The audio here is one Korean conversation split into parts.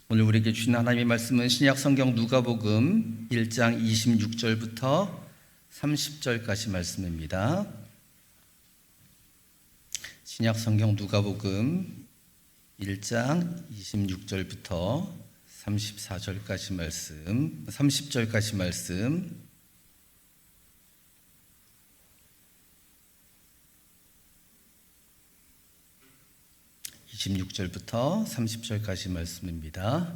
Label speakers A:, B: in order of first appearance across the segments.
A: 오늘 우리에게 주신 하나님의 말씀은 신약 성경 누가복음 1장 26절부터 30절까지 말씀입니다. 신약 성경 누가복음 1장 26절부터 34절까지 말씀, 30절까지 말씀. (26절부터) (30절까지) 말씀입니다.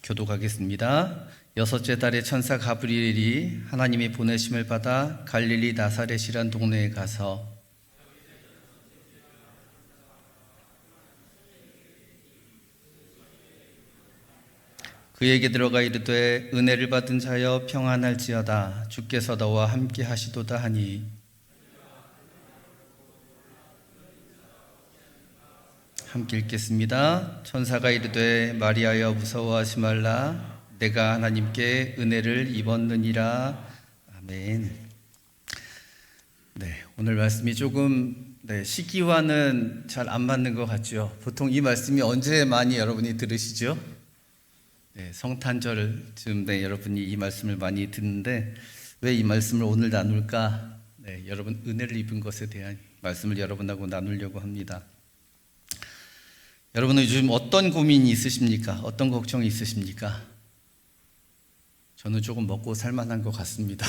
A: 교독하겠습니다. 여섯째 달에 천사 가브리엘이 하나님이 보내심을 받아 갈릴리 나사렛이란 동네에 가서 그에게 들어가 이르되 은혜를 받은 자여 평안할지어다. 주께서 너와 함께 하시도다 하니 함께 읽겠습니다. 천사가 이르되 마리아여 무서워하지 말라. 내가 하나님께 은혜를 입었느니라. 아멘. 네, 오늘 말씀이 조금 시기와는 잘 안 맞는 것 같죠. 보통 이 말씀이 언제 많이 여러분이 들으시죠? 성탄절쯤 여러분이 이 말씀을 많이 듣는데 왜 이 말씀을 오늘 나눌까? 여러분 은혜를 입은 것에 대한 말씀을 여러분하고 나누려고 합니다. 여러분은 요즘 어떤 고민이 있으십니까? 어떤 걱정이 있으십니까? 저는 조금 먹고 살만한 것 같습니다.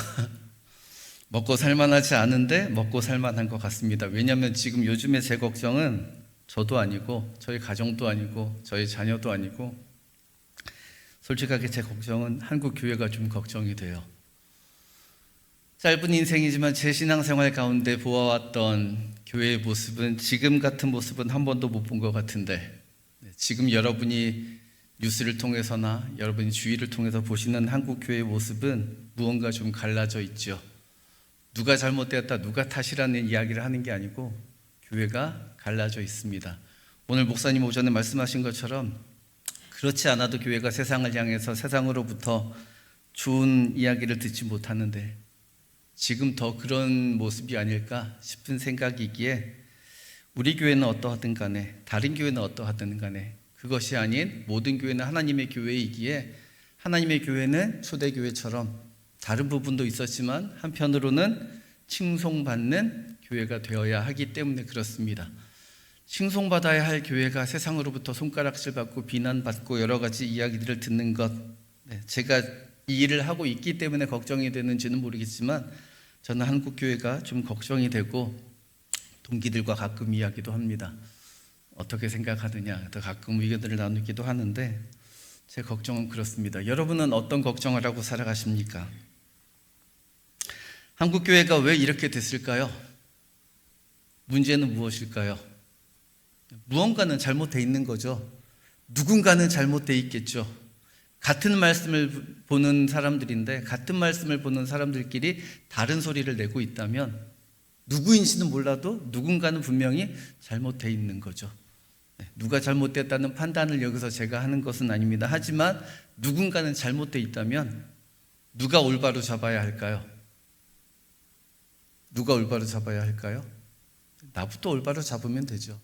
A: 먹고 살만하지 않은데 먹고 살만한 것 같습니다. 왜냐하면 지금 요즘에 제 걱정은 저도 아니고 저희 가정도 아니고 저희 자녀도 아니고 솔직하게 제 걱정은 한국 교회가 좀 걱정이 돼요. 짧은 인생이지만 제 신앙생활 가운데 보아왔던 교회의 모습은 지금 같은 모습은 한 번도 못 본 것 같은데 지금 여러분이 뉴스를 통해서나 여러분이 주위를 통해서 보시는 한국 교회의 모습은 무언가 좀 갈라져 있죠. 누가 잘못되었다, 누가 탓이라는 이야기를 하는 게 아니고 교회가 갈라져 있습니다. 오늘 목사님 오전에 말씀하신 것처럼 그렇지 않아도 교회가 세상을 향해서 세상으로부터 좋은 이야기를 듣지 못하는데 지금 더 그런 모습이 아닐까 싶은 생각이기에 우리 교회는 어떠하든 간에 다른 교회는 어떠하든 간에 그것이 아닌 모든 교회는 하나님의 교회이기에 하나님의 교회는 초대교회처럼 다른 부분도 있었지만 한편으로는 칭송받는 교회가 되어야 하기 때문에 그렇습니다. 칭송받아야 할 교회가 세상으로부터 손가락질 받고 비난받고 여러 가지 이야기들을 듣는 것, 제가 이 일을 하고 있기 때문에 걱정이 되는지는 모르겠지만 저는 한국 교회가 좀 걱정이 되고 동기들과 가끔 이야기도 합니다. 어떻게 생각하느냐 또 가끔 의견들을 나누기도 하는데 제 걱정은 그렇습니다. 여러분은 어떤 걱정을 하고 살아가십니까? 한국 교회가 왜 이렇게 됐을까요? 문제는 무엇일까요? 무언가는 잘못되어 있는 거죠. 누군가는 잘못되어 있겠죠. 같은 말씀을 보는 사람들인데 같은 말씀을 보는 사람들끼리 다른 소리를 내고 있다면 누구인지는 몰라도 누군가는 분명히 잘못되어 있는 거죠. 누가 잘못됐다는 판단을 여기서 제가 하는 것은 아닙니다. 하지만 누군가는 잘못되어 있다면 누가 올바로 잡아야 할까요? 누가 올바로 잡아야 할까요? 나부터 올바로 잡으면 되죠.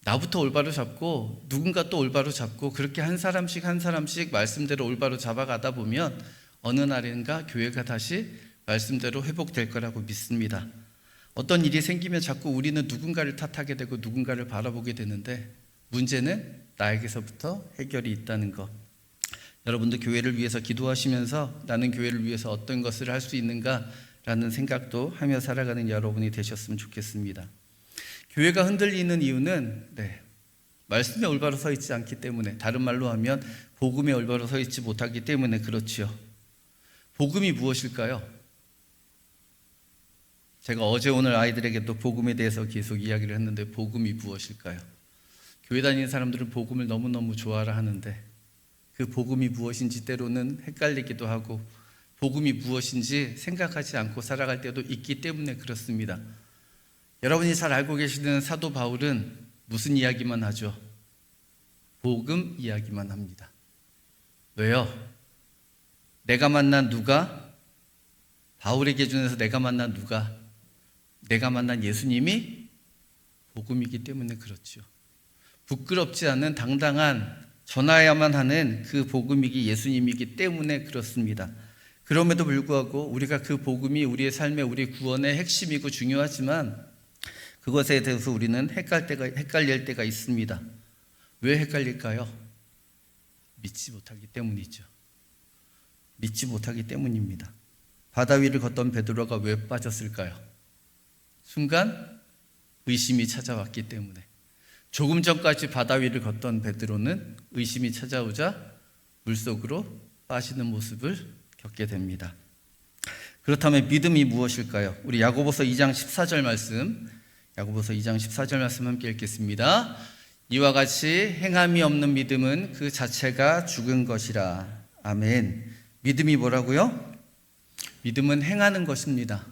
A: 나부터 올바로 잡고 누군가 또 올바로 잡고 그렇게 한 사람씩 한 사람씩 말씀대로 올바로 잡아가다 보면 어느 날인가 교회가 다시 말씀대로 회복될 거라고 믿습니다. 어떤 일이 생기면 자꾸 우리는 누군가를 탓하게 되고 누군가를 바라보게 되는데 문제는 나에게서부터 해결이 있다는 것. 여러분도 교회를 위해서 기도하시면서 나는 교회를 위해서 어떤 것을 할 수 있는가라는 생각도 하며 살아가는 여러분이 되셨으면 좋겠습니다. 교회가 흔들리는 이유는 말씀에 올바로 서 있지 않기 때문에, 다른 말로 하면 복음에 올바로 서 있지 못하기 때문에 그렇지요. 복음이 무엇일까요? 제가 어제 오늘 아이들에게도 복음에 대해서 계속 이야기를 했는데 복음이 무엇일까요? 교회 다니는 사람들은 복음을 너무너무 좋아라 하는데 그 복음이 무엇인지 때로는 헷갈리기도 하고 복음이 무엇인지 생각하지 않고 살아갈 때도 있기 때문에 그렇습니다. 여러분이 잘 알고 계시는 사도 바울은 무슨 이야기만 하죠? 복음 이야기만 합니다. 왜요? 내가 만난 누가 바울의 기준에서 내가 만난 내가 만난 예수님이 복음이기 때문에 그렇죠. 부끄럽지 않은 당당한 전하야만 하는 그 복음이기 예수님이기 때문에 그렇습니다. 그럼에도 불구하고 우리가 그 복음이 우리의 삶의 우리 구원의 핵심이고 중요하지만 그것에 대해서 우리는 헷갈릴 때가 있습니다. 왜 헷갈릴까요? 믿지 못하기 때문이죠. 믿지 못하기 때문입니다. 바다 위를 걷던 베드로가 왜 빠졌을까요? 순간 의심이 찾아왔기 때문에. 조금 전까지 바다 위를 걷던 베드로는 의심이 찾아오자 물속으로 빠지는 모습을 겪게 됩니다. 그렇다면 믿음이 무엇일까요? 우리 야고보서 2장 14절 말씀, 야고보서 2장 14절 말씀 함께 읽겠습니다. 이와 같이 행함이 없는 믿음은 그 자체가 죽은 것이라. 아멘. 믿음이 뭐라고요? 믿음은 행하는 것입니다.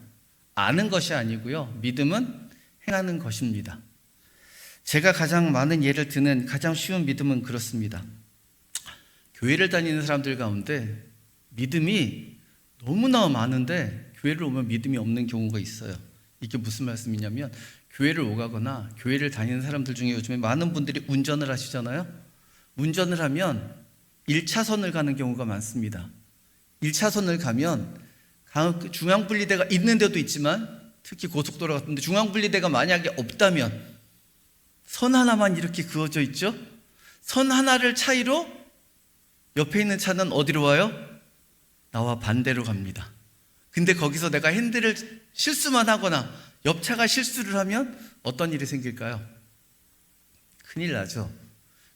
A: 아는 것이 아니고요. 믿음은 행하는 것입니다. 제가 가장 많은 예를 드는 가장 쉬운 믿음은 그렇습니다. 교회를 다니는 사람들 가운데 믿음이 너무나 많은데 교회를 오면 믿음이 없는 경우가 있어요. 이게 무슨 말씀이냐면 교회를 오가거나 교회를 다니는 사람들 중에 요즘에 많은 분들이 운전을 하시잖아요. 운전을 하면 1차선을 가는 경우가 많습니다. 1차선을 가면 중앙분리대가 있는 데도 있지만 특히 고속도로 같은데 중앙분리대가 만약에 없다면 선 하나만 이렇게 그어져 있죠. 선 하나를 차이로 옆에 있는 차는 어디로 와요? 나와 반대로 갑니다. 근데 거기서 내가 핸들을 실수만 하거나 옆차가 실수를 하면 어떤 일이 생길까요? 큰일 나죠.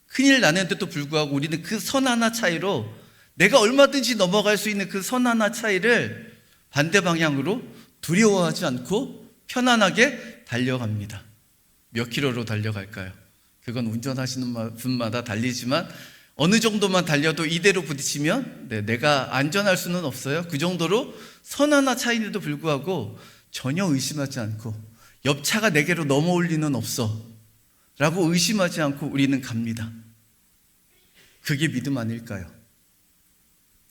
A: 큰일 나는데도 불구하고 우리는 그 선 하나 차이로 내가 얼마든지 넘어갈 수 있는 그 선 하나 차이를 반대 방향으로 두려워하지 않고 편안하게 달려갑니다. 몇 킬로로 달려갈까요? 그건 운전하시는 분마다 달리지만 어느 정도만 달려도 이대로 부딪히면 내가 안전할 수는 없어요. 그 정도로 선 하나 차이에도 불구하고 전혀 의심하지 않고 옆차가 내게로 넘어올 리는 없어 라고 의심하지 않고 우리는 갑니다. 그게 믿음 아닐까요?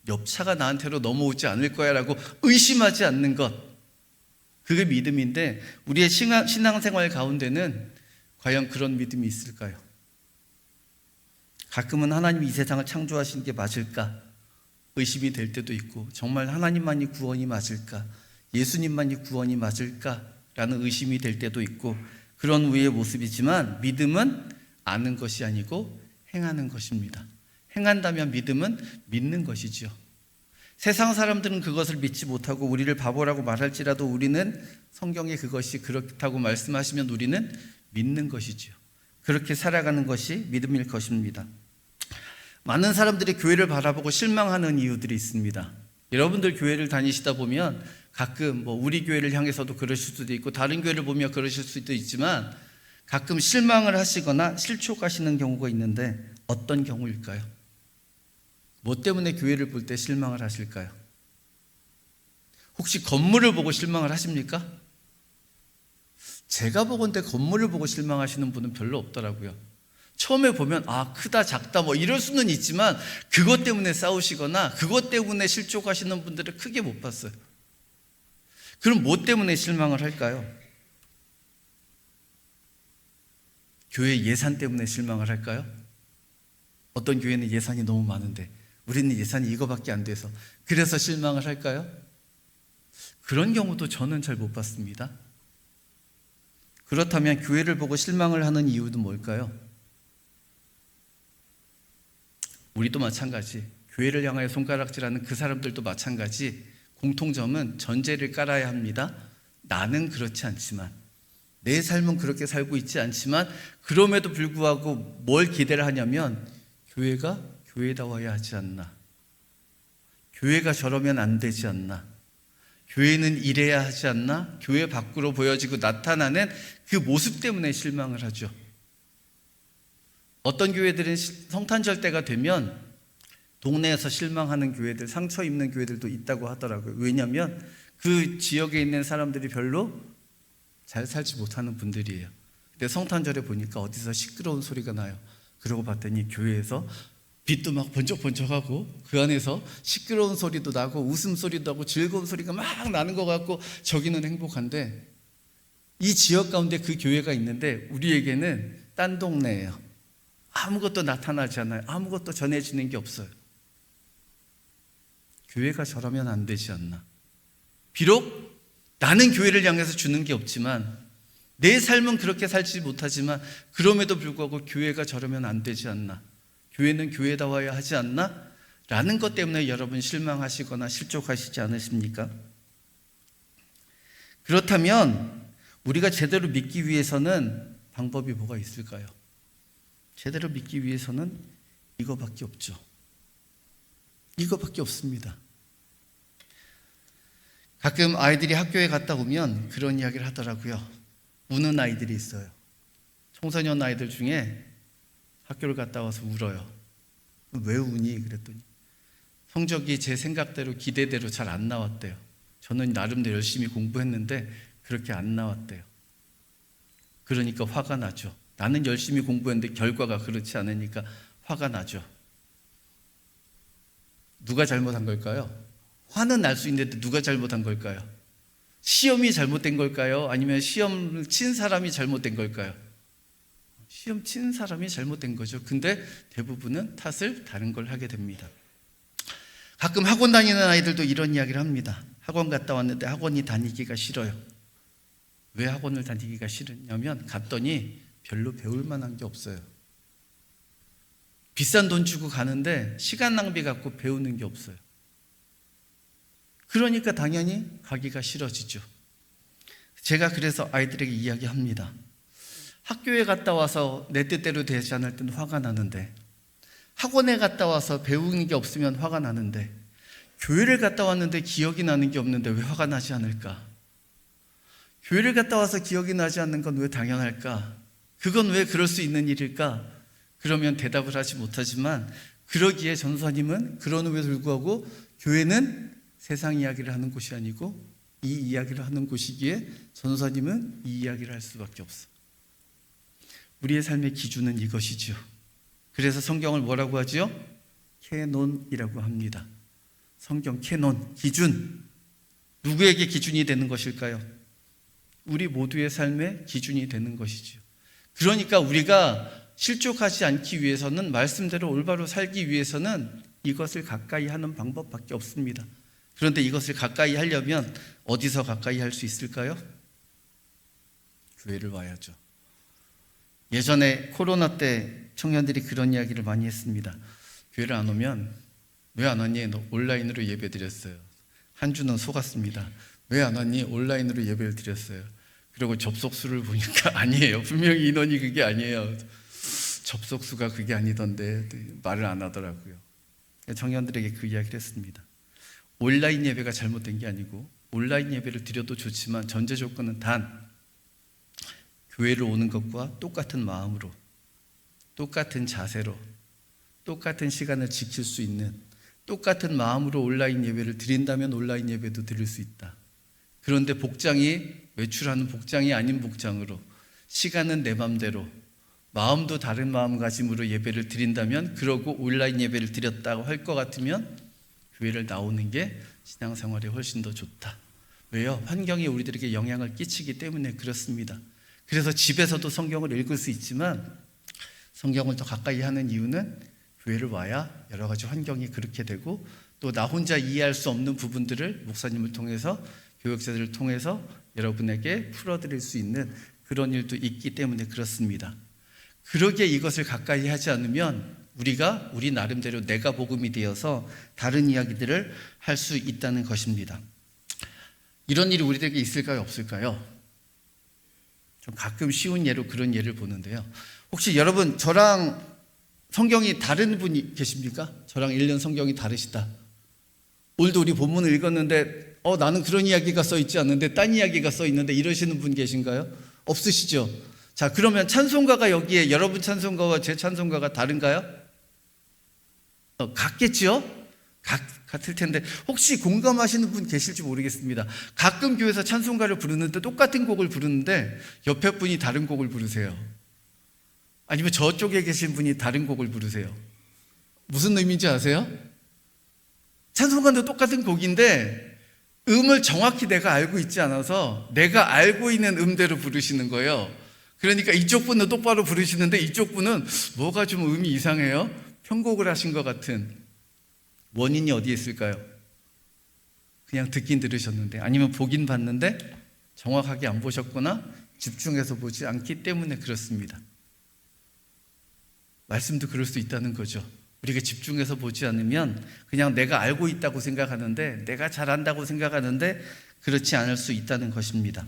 A: 옆차가 나한테로 넘어오지 않을 거야 라고 의심하지 않는 것, 그게 믿음인데 우리의 신앙생활 가운데는 과연 그런 믿음이 있을까요? 가끔은 하나님이 이 세상을 창조하신 게 맞을까 의심이 될 때도 있고, 정말 하나님만이 구원이 맞을까, 예수님만이 구원이 맞을까 라는 의심이 될 때도 있고, 그런 우리의 모습이지만 믿음은 아는 것이 아니고 행하는 것입니다. 행한다면 믿음은 믿는 것이지요. 세상 사람들은 그것을 믿지 못하고 우리를 바보라고 말할지라도 우리는 성경에 그것이 그렇다고 말씀하시면 우리는 믿는 것이지요. 그렇게 살아가는 것이 믿음일 것입니다. 많은 사람들이 교회를 바라보고 실망하는 이유들이 있습니다. 여러분들 교회를 다니시다 보면 가끔 우리 교회를 향해서도 그러실 수도 있고 다른 교회를 보며 그러실 수도 있지만 가끔 실망을 하시거나 실족하시는 경우가 있는데 어떤 경우일까요? 뭐 때문에 교회를 볼 때 실망을 하실까요? 혹시 건물을 보고 실망을 하십니까? 제가 보건대 건물을 보고 실망하시는 분은 별로 없더라고요. 처음에 보면 크다 작다 이럴 수는 있지만 그것 때문에 싸우시거나 그것 때문에 실족하시는 분들을 크게 못 봤어요. 그럼 뭐 때문에 실망을 할까요? 교회 예산 때문에 실망을 할까요? 어떤 교회는 예산이 너무 많은데 우리는 예산이 이거밖에 안 돼서 그래서 실망을 할까요? 그런 경우도 저는 잘 못 봤습니다. 그렇다면 교회를 보고 실망을 하는 이유는 뭘까요? 우리도 마찬가지, 교회를 향하여 손가락질하는 그 사람들도 마찬가지, 공통점은 전제를 깔아야 합니다. 나는 그렇지 않지만, 내 삶은 그렇게 살고 있지 않지만 그럼에도 불구하고 뭘 기대를 하냐면 교회가 교회다워야 하지 않나, 교회가 저러면 안 되지 않나, 교회는 이래야 하지 않나, 교회 밖으로 보여지고 나타나는 그 모습 때문에 실망을 하죠. 어떤 교회들은 성탄절 때가 되면 동네에서 실망하는 교회들, 상처 입는 교회들도 있다고 하더라고요. 왜냐하면 그 지역에 있는 사람들이 별로 잘 살지 못하는 분들이에요. 근데 성탄절에 보니까 어디서 시끄러운 소리가 나요. 그러고 봤더니 교회에서 빛도 막 번쩍번쩍하고 그 안에서 시끄러운 소리도 나고 웃음소리도 하고 즐거운 소리가 막 나는 것 같고 저기는 행복한데, 이 지역 가운데 그 교회가 있는데 우리에게는 딴 동네예요. 아무것도 나타나지 않아요. 아무것도 전해지는 게 없어요. 교회가 저러면 안 되지 않나. 비록 나는 교회를 향해서 주는 게 없지만, 내 삶은 그렇게 살지 못하지만 그럼에도 불구하고 교회가 저러면 안 되지 않나, 교회는 교회다워야 하지 않나 라는 것 때문에 여러분 실망하시거나 실족하시지 않으십니까? 그렇다면 우리가 제대로 믿기 위해서는 방법이 뭐가 있을까요? 제대로 믿기 위해서는 이거밖에 없죠. 이거밖에 없습니다. 가끔 아이들이 학교에 갔다 오면 그런 이야기를 하더라고요. 우는 아이들이 있어요. 청소년 아이들 중에 학교를 갔다 와서 울어요. 왜 우니? 그랬더니 성적이 제 생각대로 기대대로 잘 안 나왔대요. 저는 나름대로 열심히 공부했는데 그렇게 안 나왔대요. 그러니까 화가 나죠. 나는 열심히 공부했는데 결과가 그렇지 않으니까 화가 나죠. 누가 잘못한 걸까요? 화는 날 수 있는데 누가 잘못한 걸까요? 시험이 잘못된 걸까요? 아니면 시험을 친 사람이 잘못된 걸까요? 시험 친 사람이 잘못된 거죠. 근데 대부분은 탓을 다른 걸 하게 됩니다. 가끔 학원 다니는 아이들도 이런 이야기를 합니다. 학원 갔다 왔는데 학원이 다니기가 싫어요. 왜 학원을 다니기가 싫으냐면 갔더니 별로 배울 만한 게 없어요. 비싼 돈 주고 가는데 시간 낭비 갖고 배우는 게 없어요. 그러니까 당연히 가기가 싫어지죠. 제가 그래서 아이들에게 이야기합니다. 학교에 갔다 와서 내 뜻대로 되지 않을 때는 화가 나는데, 학원에 갔다 와서 배우는 게 없으면 화가 나는데, 교회를 갔다 왔는데 기억이 나는 게 없는데 왜 화가 나지 않을까? 교회를 갔다 와서 기억이 나지 않는 건 왜 당연할까? 그건 왜 그럴 수 있는 일일까? 그러면 대답을 하지 못하지만, 그러기에 전도사님은 그러는데도 불구하고 교회는 세상 이야기를 하는 곳이 아니고 이 이야기를 하는 곳이기에 전도사님은 이 이야기를 할 수밖에 없어. 우리의 삶의 기준은 이것이죠. 그래서 성경을 뭐라고 하죠? 캐논이라고 합니다. 성경 캐논, 기준. 누구에게 기준이 되는 것일까요? 우리 모두의 삶의 기준이 되는 것이죠. 그러니까 우리가 실족하지 않기 위해서는, 말씀대로 올바로 살기 위해서는 이것을 가까이 하는 방법밖에 없습니다. 그런데 이것을 가까이 하려면 어디서 가까이 할 수 있을까요? 교회를 와야죠. 예전에 코로나 때 청년들이 그런 이야기를 많이 했습니다. 교회를 안 오면 왜 안 왔니? 너 온라인으로 예배 드렸어요. 한 주는 속았습니다. 왜 안 왔니? 온라인으로 예배를 드렸어요. 그리고 접속수를 보니까 아니에요. 분명히 인원이 그게 아니에요. 접속수가 그게 아니던데 말을 안 하더라고요. 청년들에게 그 이야기를 했습니다. 온라인 예배가 잘못된 게 아니고, 온라인 예배를 드려도 좋지만 전제 조건은 단 교회를 오는 것과 똑같은 마음으로, 똑같은 자세로, 똑같은 시간을 지킬 수 있는, 똑같은 마음으로 온라인 예배를 드린다면 온라인 예배도 드릴 수 있다. 그런데 복장이 외출하는 복장이 아닌 복장으로, 시간은 내 맘대로, 마음도 다른 마음가짐으로 예배를 드린다면, 그러고 온라인 예배를 드렸다고 할 것 같으면 교회를 나오는 게 신앙생활에 훨씬 더 좋다. 왜요? 환경이 우리들에게 영향을 끼치기 때문에 그렇습니다. 그래서 집에서도 성경을 읽을 수 있지만 성경을 더 가까이 하는 이유는 교회를 와야 여러 가지 환경이 그렇게 되고, 또 나 혼자 이해할 수 없는 부분들을 목사님을 통해서, 교육자들을 통해서 여러분에게 풀어드릴 수 있는 그런 일도 있기 때문에 그렇습니다. 그러기에 이것을 가까이 하지 않으면 우리가 우리 나름대로 내가 복음이 되어서 다른 이야기들을 할 수 있다는 것입니다. 이런 일이 우리들에게 있을까요? 없을까요? 좀 가끔 쉬운 예로 그런 예를 보는데요. 혹시 여러분 저랑 성경이 다른 분이 계십니까? 저랑 1년 성경이 다르시다. 오늘도 우리 본문을 읽었는데 나는 그런 이야기가 써 있지 않는데 딴 이야기가 써 있는데 이러시는 분 계신가요? 없으시죠? 자, 그러면 찬송가가 여기에 여러분 찬송가와 제 찬송가가 다른가요? 같겠죠? 같을 텐데 혹시 공감하시는 분 계실지 모르겠습니다. 가끔 교회에서 찬송가를 부르는데 똑같은 곡을 부르는데 옆에 분이 다른 곡을 부르세요. 아니면 저쪽에 계신 분이 다른 곡을 부르세요. 무슨 의미인지 아세요? 찬송가도 똑같은 곡인데 음을 정확히 내가 알고 있지 않아서 내가 알고 있는 음대로 부르시는 거예요. 그러니까 이쪽 분은 똑바로 부르시는데 이쪽 분은 뭐가 좀 음이 이상해요? 편곡을 하신 것 같은. 원인이 어디에 있을까요? 그냥 듣긴 들으셨는데, 아니면 보긴 봤는데 정확하게 안 보셨거나 집중해서 보지 않기 때문에 그렇습니다. 말씀도 그럴 수 있다는 거죠. 우리가 집중해서 보지 않으면 그냥 내가 알고 있다고 생각하는데, 내가 잘한다고 생각하는데 그렇지 않을 수 있다는 것입니다.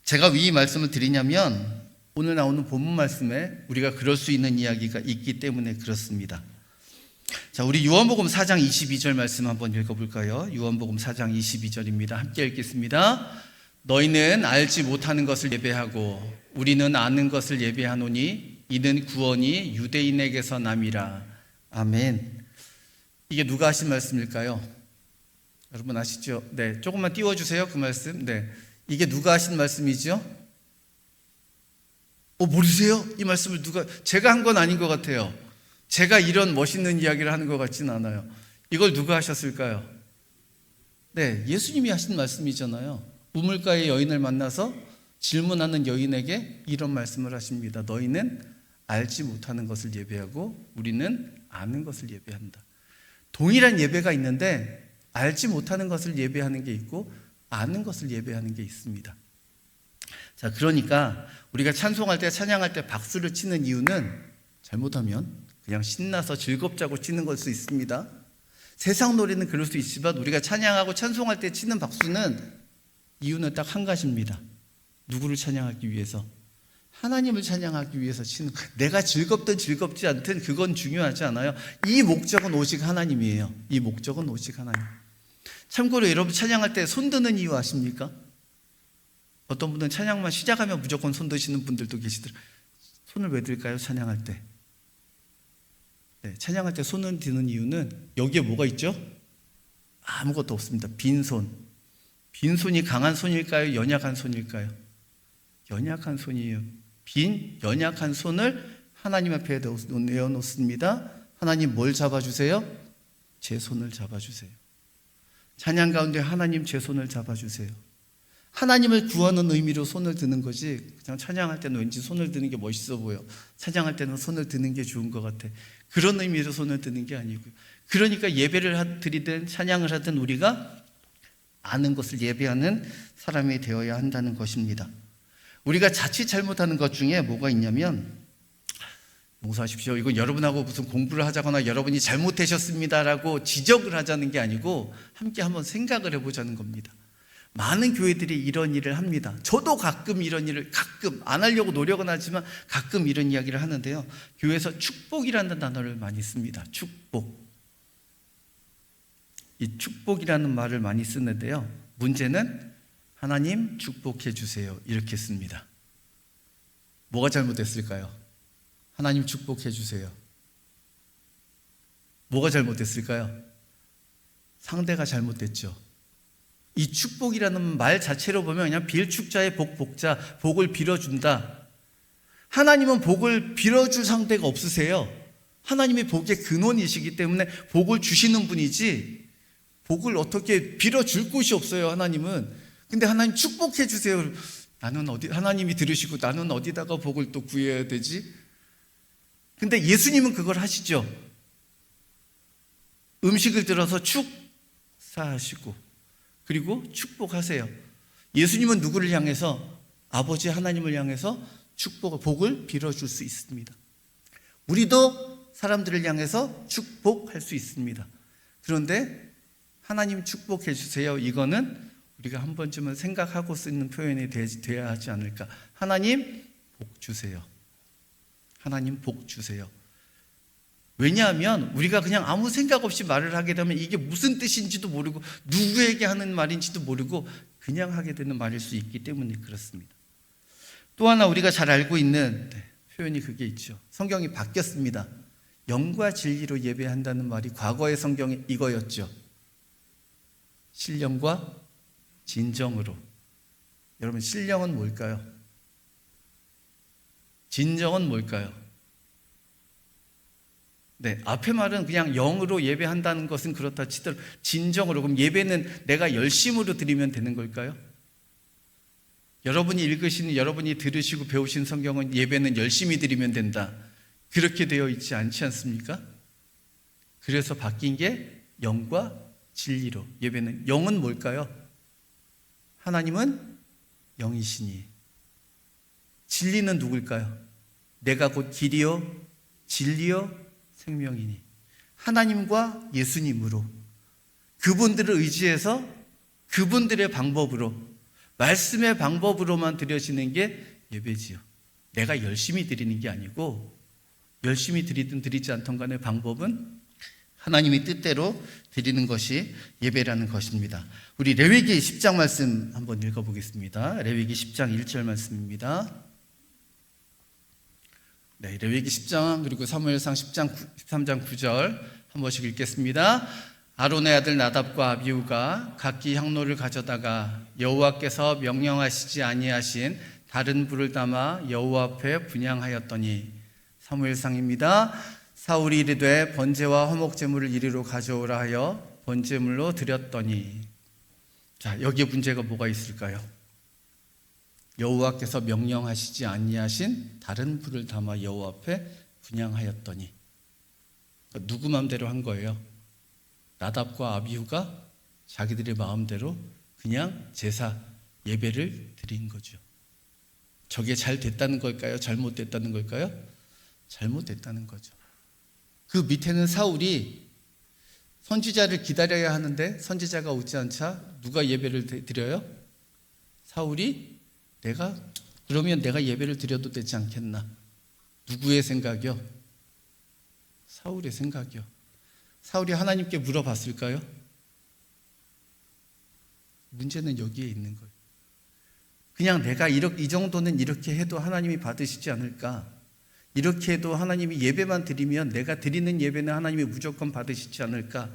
A: 제가 왜 이 말씀을 드리냐면 오늘 나오는 본문 말씀에 우리가 그럴 수 있는 이야기가 있기 때문에 그렇습니다. 자, 우리 요한복음 4장 22절 말씀 한번 읽어볼까요? 요한복음 4장 22절입니다. 함께 읽겠습니다. 너희는 알지 못하는 것을 예배하고 우리는 아는 것을 예배하노니 이는 구원이 유대인에게서 남이라. 아멘. 이게 누가 하신 말씀일까요? 여러분 아시죠? 네, 조금만 띄워주세요. 그 말씀. 네, 이게 누가 하신 말씀이죠? 모르세요? 이 말씀을 누가? 제가 한 건 아닌 것 같아요. 제가 이런 멋있는 이야기를 하는 것 같지는 않아요. 이걸 누가 하셨을까요? 네, 예수님이 하신 말씀이잖아요. 우물가의 여인을 만나서 질문하는 여인에게 이런 말씀을 하십니다. 너희는 알지 못하는 것을 예배하고 우리는 아는 것을 예배한다. 동일한 예배가 있는데 알지 못하는 것을 예배하는 게 있고 아는 것을 예배하는 게 있습니다. 자, 그러니까 우리가 찬송할 때, 찬양할 때 박수를 치는 이유는 잘못하면 그냥 신나서 즐겁자고 치는 걸 수 있습니다. 세상 노래는 그럴 수 있지만 우리가 찬양하고 찬송할 때 치는 박수는 이유는 딱 한 가지입니다. 누구를 찬양하기 위해서? 하나님을 찬양하기 위해서 치는 거예요. 내가 즐겁든 즐겁지 않든 그건 중요하지 않아요. 이 목적은 오직 하나님이에요. 이 목적은 오직 하나님. 참고로 여러분 찬양할 때 손 드는 이유 아십니까? 어떤 분은 찬양만 시작하면 무조건 손 드시는 분들도 계시더라고요. 손을 왜 들까요? 찬양할 때. 네, 찬양할 때 손을 드는 이유는 여기에 뭐가 있죠? 아무것도 없습니다. 빈손. 빈손이 강한 손일까요? 연약한 손일까요? 연약한 손이에요. 연약한 손을 하나님 앞에 내어놓습니다. 하나님 뭘 잡아주세요? 제 손을 잡아주세요. 찬양 가운데 하나님 제 손을 잡아주세요. 하나님을 구하는 의미로 손을 드는 거지, 그냥 찬양할 때는 왠지 손을 드는 게 멋있어 보여, 찬양할 때는 손을 드는 게 좋은 것 같아, 그런 의미로 손을 드는 게 아니고요. 그러니까 예배를 드리든 찬양을 하든 우리가 아는 것을 예배하는 사람이 되어야 한다는 것입니다. 우리가 자칫 잘못하는 것 중에 뭐가 있냐면, 용서하십시오, 이건 여러분하고 무슨 공부를 하자거나 여러분이 잘못하셨습니다라고 지적을 하자는 게 아니고 함께 한번 생각을 해보자는 겁니다. 많은 교회들이 이런 일을 합니다. 저도 가끔 이런 일을, 가끔 안 하려고 노력은 하지만 가끔 이런 이야기를 하는데요. 교회에서 축복이라는 단어를 많이 씁니다. 축복. 이 축복이라는 말을 많이 쓰는데요. 문제는 하나님 축복해 주세요 이렇게 씁니다. 뭐가 잘못됐을까요? 하나님 축복해 주세요. 뭐가 잘못됐을까요? 상대가 잘못됐죠. 이 축복이라는 말 자체로 보면 그냥 빌축자의 복자, 복을 빌어준다. 하나님은 복을 빌어줄 상대가 없으세요. 하나님이 복의 근원이시기 때문에 복을 주시는 분이지 복을 어떻게 빌어줄 곳이 없어요. 하나님은. 근데 하나님 축복해 주세요. 나는 하나님이 들으시고 나는 어디다가 복을 또 구해야 되지? 근데 예수님은 그걸 하시죠. 음식을 들어서 축사하시고 그리고 축복하세요. 예수님은 누구를 향해서? 아버지 하나님을 향해서 복을 빌어줄 수 있습니다. 우리도 사람들을 향해서 축복할 수 있습니다. 그런데 하나님 축복해 주세요, 이거는 우리가 한 번쯤은 생각하고 쓰는 표현이 돼야 하지 않을까. 하나님 복 주세요. 하나님 복 주세요. 왜냐하면 우리가 그냥 아무 생각 없이 말을 하게 되면 이게 무슨 뜻인지도 모르고 누구에게 하는 말인지도 모르고 그냥 하게 되는 말일 수 있기 때문에 그렇습니다. 또 하나 우리가 잘 알고 있는 표현이 그게 있죠. 성경이 바뀌었습니다. 영과 진리로 예배한다는 말이 과거의 성경에 이거였죠. 신령과 진정으로. 여러분, 신령은 뭘까요? 진정은 뭘까요? 네, 앞에 말은 그냥 영으로 예배한다는 것은 그렇다 치더라도 진정으로, 그럼 예배는 내가 열심으로 드리면 되는 걸까요? 여러분이 읽으시는, 여러분이 들으시고 배우신 성경은 예배는 열심히 드리면 된다, 그렇게 되어 있지 않지 않습니까? 그래서 바뀐 게 영과 진리로. 예배는, 영은 뭘까요? 하나님은 영이시니. 진리는 누굴까요? 내가 곧 길이요 진리요 생명이니. 하나님과 예수님으로, 그분들을 의지해서 그분들의 방법으로, 말씀의 방법으로만 드려지는 게 예배지요. 내가 열심히 드리는 게 아니고, 열심히 드리든 드리지 않던 간의 방법은 하나님의 뜻대로 드리는 것이 예배라는 것입니다. 우리 레위기 10장 말씀 한번 읽어보겠습니다. 레위기 10장 1절 말씀입니다. 네, 레위기 10장 그리고 사무엘상 13장 9절 한 번씩 읽겠습니다. 아론의 아들 나답과 아비후가 각기 향로를 가져다가 여호와께서 명령하시지 아니하신 다른 불을 담아 여호와 앞에 분향하였더니. 사무엘상입니다. 사울이 이르되 번제와 화목 제물을 이리로 가져오라 하여 번제물로 드렸더니. 자, 여기에 문제가 뭐가 있을까요? 여호와께서 명령하시지 아니하신 다른 불을 담아 여호와 앞에 분향하였더니. 그러니까 누구 마음대로 한 거예요? 나답과 아비후가 자기들의 마음대로 그냥 제사 예배를 드린 거죠. 저게 잘 됐다는 걸까요? 잘못됐다는 걸까요? 잘못됐다는 거죠. 그 밑에는 사울이 선지자를 기다려야 하는데 선지자가 오지 않자 누가 예배를 드려요? 사울이 그러면 내가 예배를 드려도 되지 않겠나? 누구의 생각이요? 사울의 생각이요. 사울이 하나님께 물어봤을까요? 문제는 여기에 있는 거예요. 그냥 내가 이 정도는 이렇게 해도 하나님이 받으시지 않을까? 이렇게 해도 하나님이 예배만 드리면 내가 드리는 예배는 하나님이 무조건 받으시지 않을까?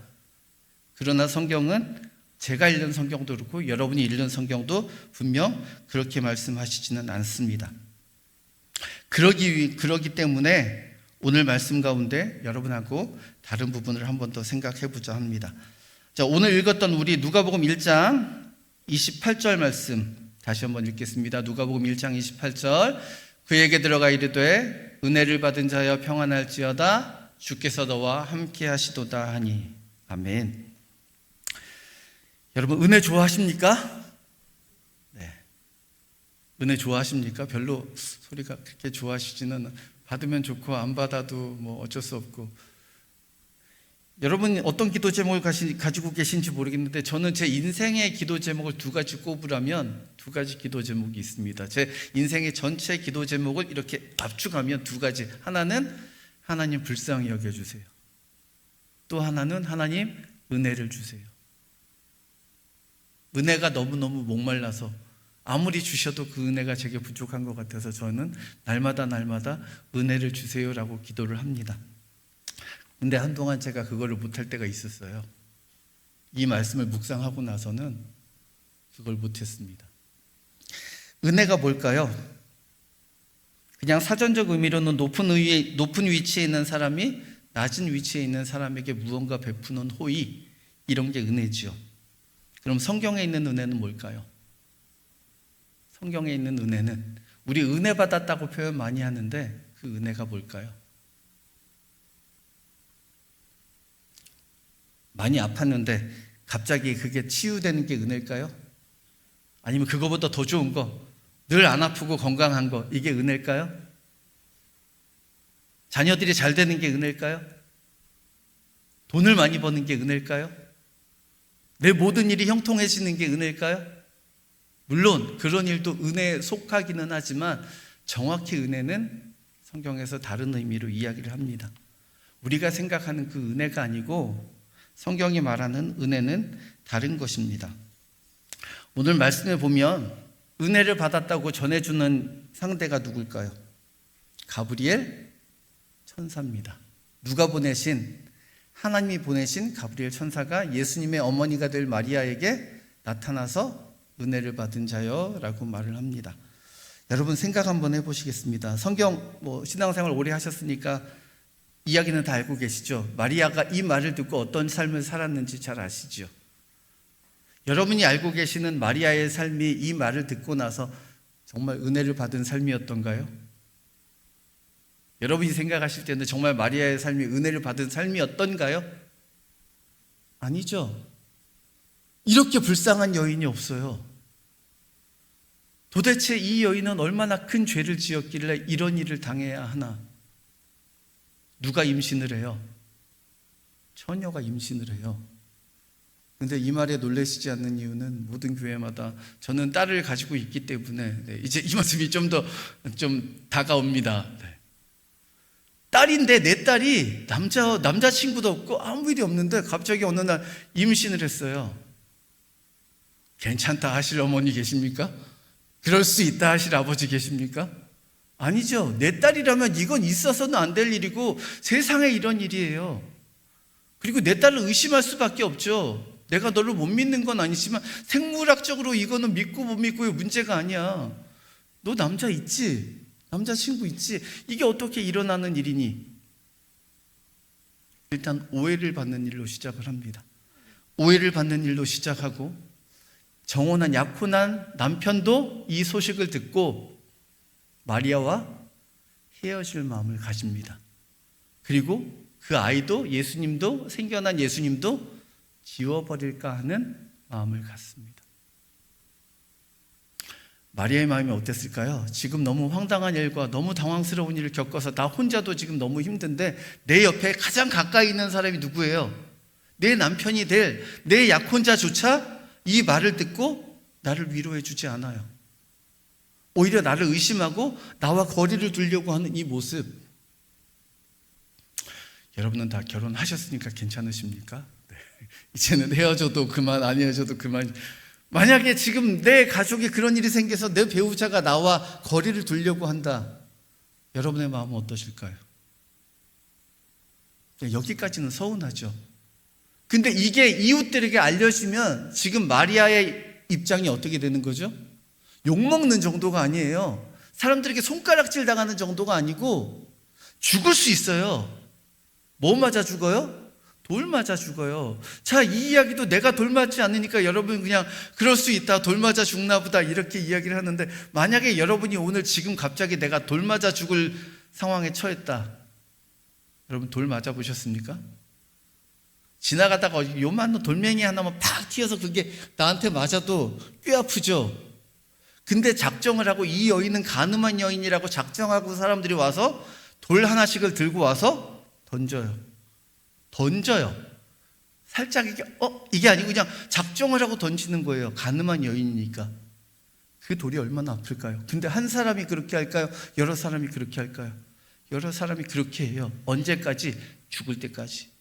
A: 그러나 성경은, 제가 읽는 성경도 그렇고 여러분이 읽는 성경도 분명 그렇게 말씀하시지는 않습니다. 그러기 때문에 오늘 말씀 가운데 여러분하고 다른 부분을 한 번 더 생각해 보자 합니다. 자, 오늘 읽었던 우리 누가복음 1장 28절 말씀 다시 한번 읽겠습니다. 누가복음 1장 28절. 그에게 들어가 이르되 은혜를 받은 자여 평안할지어다 주께서 너와 함께 하시도다 하니. 아멘. 여러분, 은혜 좋아하십니까? 네. 은혜 좋아하십니까? 별로 소리가 그렇게 좋아하시지는, 받으면 좋고 안 받아도 뭐 어쩔 수 없고. 여러분 어떤 기도 제목을 가지고 계신지 모르겠는데 저는 제 인생의 기도 제목을 두 가지 꼽으라면 두 가지 기도 제목이 있습니다. 제 인생의 전체 기도 제목을 이렇게 압축하면 두 가지. 하나는 하나님 불쌍히 여겨주세요. 또 하나는 하나님 은혜를 주세요. 은혜가 너무너무 목말라서 아무리 주셔도 그 은혜가 제게 부족한 것 같아서 저는 날마다 은혜를 주세요라고 기도를 합니다. 근데 한동안 제가 그거를 못할 때가 있었어요. 이 말씀을 묵상하고 나서는 그걸 못했습니다. 은혜가 뭘까요? 그냥 사전적 의미로는 높은 위치에 있는 사람이 낮은 위치에 있는 사람에게 무언가 베푸는 호의, 이런 게 은혜지요. 그럼 성경에 있는 은혜는 뭘까요? 성경에 있는 은혜는, 우리 은혜 받았다고 표현 많이 하는데 그 은혜가 뭘까요? 많이 아팠는데 갑자기 그게 치유되는 게 은혜일까요? 아니면 그거보다 더 좋은 거, 늘 안 아프고 건강한 거, 이게 은혜일까요? 자녀들이 잘 되는 게 은혜일까요? 돈을 많이 버는 게 은혜일까요? 내 모든 일이 형통해지는 게 은혜일까요? 물론 그런 일도 은혜에 속하기는 하지만 정확히 은혜는 성경에서 다른 의미로 이야기를 합니다. 우리가 생각하는 그 은혜가 아니고 성경이 말하는 은혜는 다른 것입니다. 오늘 말씀에 보면 은혜를 받았다고 전해주는 상대가 누굴까요? 가브리엘 천사입니다. 누가 보내신, 하나님이 보내신 가브리엘 천사가 예수님의 어머니가 될 마리아에게 나타나서 은혜를 받은 자여 라고 말을 합니다. 여러분 생각 한번 해보시겠습니다. 성경 신앙생활 오래 하셨으니까 이야기는 다 알고 계시죠? 마리아가 이 말을 듣고 어떤 삶을 살았는지 잘 아시죠? 여러분이 알고 계시는 마리아의 삶이 이 말을 듣고 나서 정말 은혜를 받은 삶이었던가요? 여러분이 생각하실 때는 정말 마리아의 삶이 은혜를 받은 삶이었던가요? 아니죠. 이렇게 불쌍한 여인이 없어요. 도대체 이 여인은 얼마나 큰 죄를 지었길래 이런 일을 당해야 하나? 누가 임신을 해요? 처녀가 임신을 해요. 근데 이 말에 놀라시지 않는 이유는 모든 교회마다 저는 딸을 가지고 있기 때문에 이제 이 말씀이 좀 더 다가옵니다. 딸인데 내 딸이 남자친구도 없고 아무 일이 없는데 갑자기 어느 날 임신을 했어요. 괜찮다 하실 어머니 계십니까? 그럴 수 있다 하실 아버지 계십니까? 아니죠. 내 딸이라면 이건 있어서는 안 될 일이고 세상에 이런 일이에요. 그리고 내 딸을 의심할 수밖에 없죠. 내가 너를 못 믿는 건 아니지만 생물학적으로 이거는 믿고 못 믿고의 문제가 아니야. 너 남자 있지? 남자친구 있지? 이게 어떻게 일어나는 일이니? 일단 오해를 받는 일로 시작을 합니다. 오해를 받는 일로 시작하고 정혼한 약혼한 남편도 이 소식을 듣고 마리아와 헤어질 마음을 가집니다. 그리고 그 아이도 예수님도 생겨난 예수님도 지워버릴까 하는 마음을 갖습니다. 마리아의 마음이 어땠을까요? 지금 너무 황당한 일과 너무 당황스러운 일을 겪어서 나 혼자도 지금 너무 힘든데 내 옆에 가장 가까이 있는 사람이 누구예요? 내 남편이 될 내 약혼자조차 이 말을 듣고 나를 위로해 주지 않아요. 오히려 나를 의심하고 나와 거리를 두려고 하는 이 모습. 여러분은 다 결혼하셨으니까 괜찮으십니까? 네. 이제는 헤어져도 그만, 안 헤어져도 그만. 만약에 지금 내 가족에 그런 일이 생겨서 내 배우자가 나와 거리를 두려고 한다. 여러분의 마음은 어떠실까요? 여기까지는 서운하죠. 근데 이게 이웃들에게 알려지면 지금 마리아의 입장이 어떻게 되는 거죠? 욕먹는 정도가 아니에요. 사람들에게 손가락질 당하는 정도가 아니고 죽을 수 있어요. 뭐 맞아 죽어요? 돌 맞아 죽어요. 자, 이 이야기도 내가 돌 맞지 않으니까 여러분 그냥 그럴 수 있다, 돌 맞아 죽나 보다 이렇게 이야기를 하는데, 만약에 여러분이 오늘 지금 갑자기 내가 돌 맞아 죽을 상황에 처했다, 여러분 돌 맞아 보셨습니까? 지나가다가 요만한 돌멩이 하나만 팍 튀어서 그게 나한테 맞아도 꽤 아프죠. 근데 작정을 하고 이 여인은 가늠한 여인이라고 작정하고 사람들이 와서 돌 하나씩을 들고 와서 던져요. 살짝 이게 아니고 그냥 작정을 하고 던지는 거예요. 가늠한 여인이니까. 그 돌이 얼마나 아플까요? 근데 한 사람이 그렇게 할까요? 여러 사람이 그렇게 할까요? 여러 사람이 그렇게 해요. 언제까지? 죽을 때까지.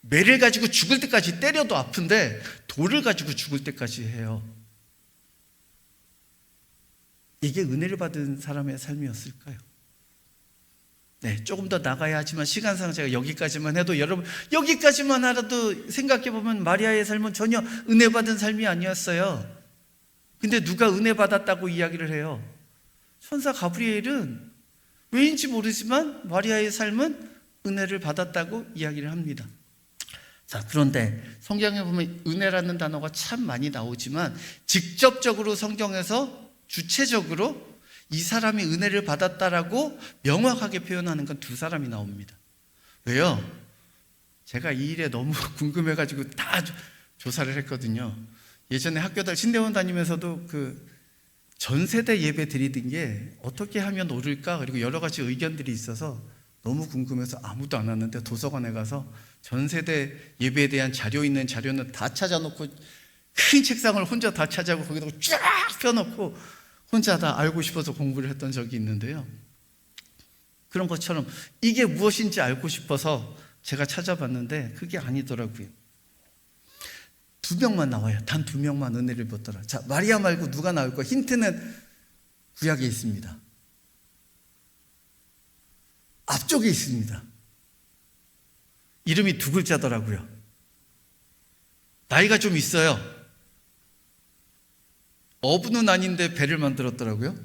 A: 매를 가지고 죽을 때까지 때려도 아픈데 돌을 가지고 죽을 때까지 해요. 이게 은혜를 받은 사람의 삶이었을까요? 네, 조금 더 나가야 하지만 시간상 제가 여기까지만 해도, 여러분 여기까지만 하라도 생각해보면 마리아의 삶은 전혀 은혜 받은 삶이 아니었어요. 근데 누가 은혜 받았다고 이야기를 해요? 천사 가브리엘은 왜인지 모르지만 마리아의 삶은 은혜를 받았다고 이야기를 합니다. 자, 그런데 성경에 보면 은혜라는 단어가 참 많이 나오지만 직접적으로 성경에서 주체적으로 이 사람이 은혜를 받았다라고 명확하게 표현하는 건 두 사람이 나옵니다. 왜요? 제가 이 일에 너무 궁금해가지고 다 조사를 했거든요. 예전에 학교 신대원 다니면서도 그 전세대 예배 드리던 게 어떻게 하면 오를까, 그리고 여러 가지 의견들이 있어서 너무 궁금해서 아무도 안 왔는데 도서관에 가서 전세대 예배에 대한 자료 있는 자료는 다 찾아놓고 큰 책상을 혼자 다 찾아고 거기다가 쫙 펴놓고 혼자 다 알고 싶어서 공부를 했던 적이 있는데요. 그런 것처럼 이게 무엇인지 알고 싶어서 제가 찾아봤는데 그게 아니더라고요. 2명만 나와요. 단 2명만 은혜를 받더라. 자, 마리아 말고 누가 나올까? 힌트는 구약에 있습니다. 앞쪽에 있습니다. 이름이 2글자더라고요. 나이가 좀 있어요. 어부는 아닌데 배를 만들었더라고요.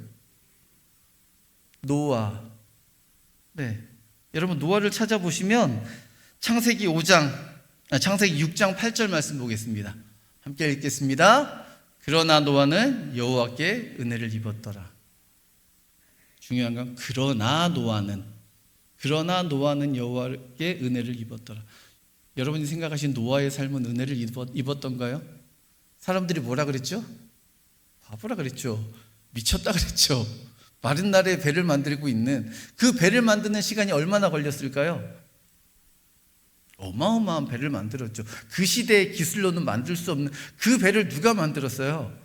A: 네, 여러분 노아를 찾아보시면 창세기 6장 8절 말씀 보겠습니다. 함께 읽겠습니다. 그러나 노아는 여호와께 은혜를 입었더라. 중요한 건 그러나 노아는 여호와께 은혜를 입었더라. 여러분이 생각하신 노아의 삶은 은혜를 입었던가요? 사람들이 뭐라 그랬죠? 바보라 그랬죠. 미쳤다 그랬죠. 마른 날에 배를 만들고 있는 그 배를 만드는 시간이 얼마나 걸렸을까요? 어마어마한 배를 만들었죠. 그 시대의 기술로는 만들 수 없는 그 배를 누가 만들었어요?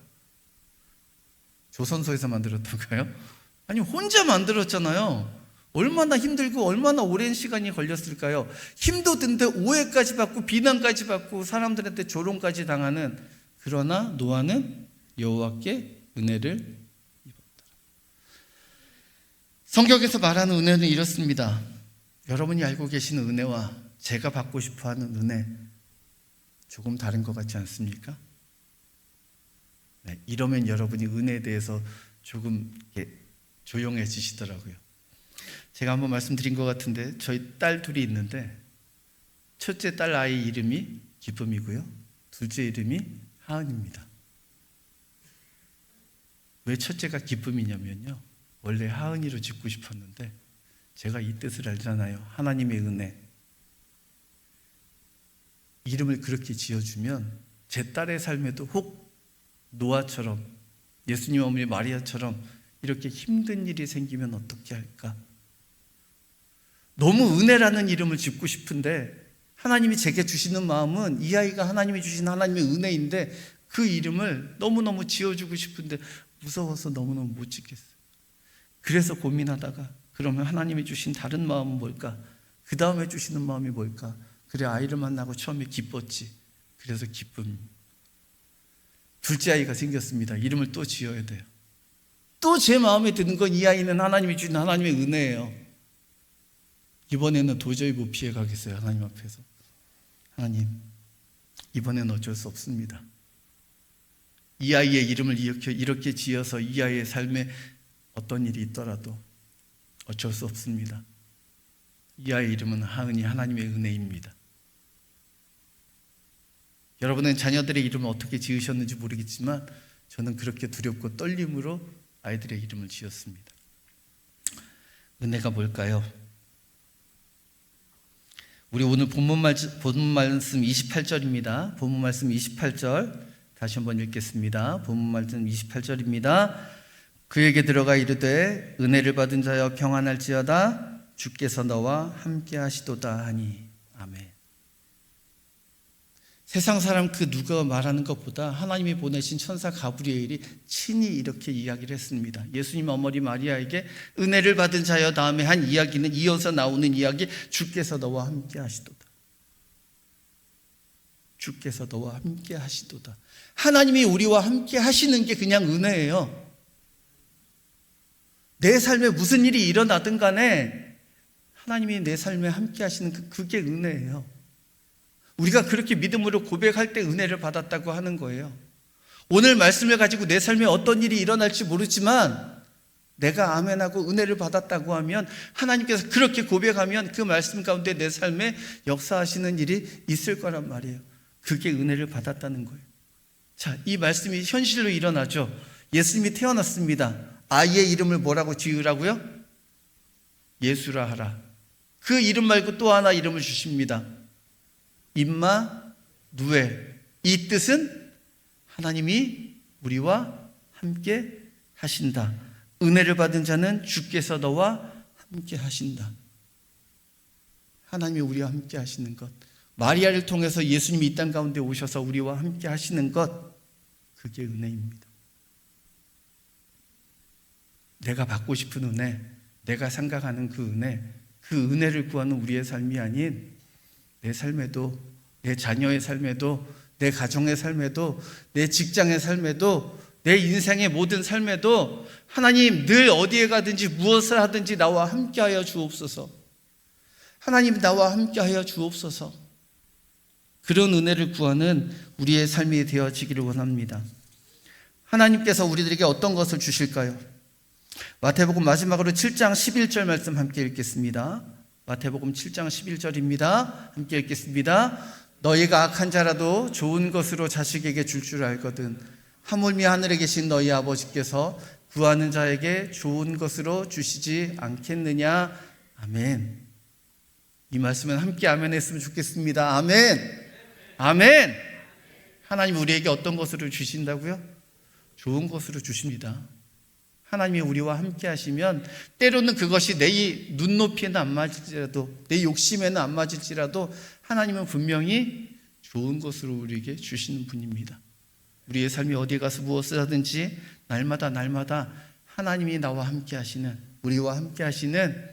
A: 조선소에서 만들었던가요? 아니, 혼자 만들었잖아요. 얼마나 힘들고 얼마나 오랜 시간이 걸렸을까요? 힘도 든데 오해까지 받고 비난까지 받고 사람들한테 조롱까지 당하는, 그러나 노아는 여호와께 은혜를 입었더라. 성경에서 말하는 은혜는 이렇습니다. 여러분이 알고 계시는 은혜와 제가 받고 싶어하는 은혜 조금 다른 것 같지 않습니까? 네, 이러면 여러분이 은혜에 대해서 조금 조용해지시더라고요. 제가 한번 말씀드린 것 같은데 저희 딸 둘이 있는데 첫째 딸 아이 이름이 기쁨이고요, 둘째 이름이 하은입니다. 왜 첫째가 기쁨이냐면요, 원래 하은이로 짓고 싶었는데 제가 이 뜻을 알잖아요. 하나님의 은혜. 이름을 그렇게 지어주면 제 딸의 삶에도 혹 노아처럼, 예수님 어머니 마리아처럼 이렇게 힘든 일이 생기면 어떻게 할까? 너무 은혜라는 이름을 짓고 싶은데 하나님이 제게 주시는 마음은 이 아이가 하나님이 주신 하나님의 은혜인데 그 이름을 너무너무 지어주고 싶은데 무서워서 너무너무 못 짓겠어요. 그래서 고민하다가 그러면 하나님이 주신 다른 마음은 뭘까? 그 다음에 주시는 마음이 뭘까? 그래, 아이를 만나고 처음에 기뻤지. 그래서 기쁨. 둘째 아이가 생겼습니다. 이름을 또 지어야 돼요. 또 제 마음에 드는 건 이 아이는 하나님이 주신 하나님의 은혜예요. 이번에는 도저히 못 피해 가겠어요. 하나님 앞에서. 하나님, 이번에는 어쩔 수 없습니다. 이 아이의 이름을 이렇게 지어서 이 아이의 삶에 어떤 일이 있더라도 어쩔 수 없습니다. 이 아이의 이름은 하은이, 하나님의 은혜입니다. 여러분은 자녀들의 이름을 어떻게 지으셨는지 모르겠지만 저는 그렇게 두렵고 떨림으로 아이들의 이름을 지었습니다. 은혜가 뭘까요? 우리 오늘 본문 말씀 28절입니다. 본문 말씀 28절 다시 한번 읽겠습니다. 본문 말씀 28절입니다. 그에게 들어가 이르되 은혜를 받은 자여 평안할지어다 주께서 너와 함께 하시도다 하니. 아멘. 세상 사람 그 누가 말하는 것보다 하나님이 보내신 천사 가브리엘이 친히 이렇게 이야기를 했습니다. 예수님 어머니 마리아에게 은혜를 받은 자여 다음에 한 이야기는 이어서 나오는 이야기, 주께서 너와 함께 하시도다. 주께서 너와 함께 하시도다. 하나님이 우리와 함께 하시는 게 그냥 은혜예요. 내 삶에 무슨 일이 일어나든 간에 하나님이 내 삶에 함께 하시는 그게 은혜예요. 우리가 그렇게 믿음으로 고백할 때 은혜를 받았다고 하는 거예요. 오늘 말씀을 가지고 내 삶에 어떤 일이 일어날지 모르지만 내가 아멘하고 은혜를 받았다고 하면 하나님께서 그렇게 고백하면 그 말씀 가운데 내 삶에 역사하시는 일이 있을 거란 말이에요. 그게 은혜를 받았다는 거예요. 자, 이 말씀이 현실로 일어나죠. 예수님이 태어났습니다. 아이의 이름을 뭐라고 지으라고요? 예수라 하라. 그 이름 말고 또 하나 이름을 주십니다. 임마누엘. 이 뜻은 하나님이 우리와 함께 하신다. 은혜를 받은 자는 주께서 너와 함께 하신다. 하나님이 우리와 함께 하시는 것, 마리아를 통해서 예수님이 이 땅 가운데 오셔서 우리와 함께 하시는 것, 그게 은혜입니다. 내가 받고 싶은 은혜, 내가 생각하는 그 은혜를 구하는 우리의 삶이 아닌 내 삶에도, 내 자녀의 삶에도, 내 가정의 삶에도, 내 직장의 삶에도, 내 인생의 모든 삶에도 하나님 늘 어디에 가든지 무엇을 하든지 나와 함께하여 주옵소서. 하나님 나와 함께하여 주옵소서. 그런 은혜를 구하는 우리의 삶이 되어지기를 원합니다. 하나님께서 우리들에게 어떤 것을 주실까요? 마태복음 마지막으로 7장 11절 말씀 함께 읽겠습니다. 마태복음 7장 11절입니다. 함께 읽겠습니다. 너희가 악한 자라도 좋은 것으로 자식에게 줄 알거든 하물며 하늘에 계신 너희 아버지께서 구하는 자에게 좋은 것으로 주시지 않겠느냐. 아멘. 이 말씀은 함께 아멘 했으면 좋겠습니다. 아멘. 아멘. 하나님 우리에게 어떤 것으로 주신다고요? 좋은 것으로 주십니다. 하나님이 우리와 함께 하시면 때로는 그것이 내 눈높이에는 안 맞을지라도, 내 욕심에는 안 맞을지라도 하나님은 분명히 좋은 것으로 우리에게 주시는 분입니다. 우리의 삶이 어디에 가서 무엇을 하든지 날마다 하나님이 나와 함께 하시는, 우리와 함께 하시는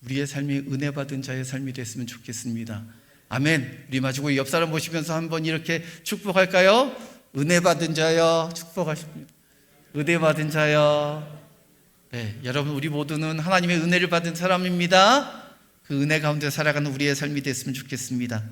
A: 우리의 삶이 은혜 받은 자의 삶이 됐으면 좋겠습니다. 아멘. 우리 마치고 옆 사람 보시면서 한번 이렇게 축복할까요? 은혜 받은 자여 축복하십니다. 은혜 받은 자여. 네, 여러분 우리 모두는 하나님의 은혜를 받은 사람입니다. 그 은혜 가운데 살아가는 우리의 삶이 됐으면 좋겠습니다.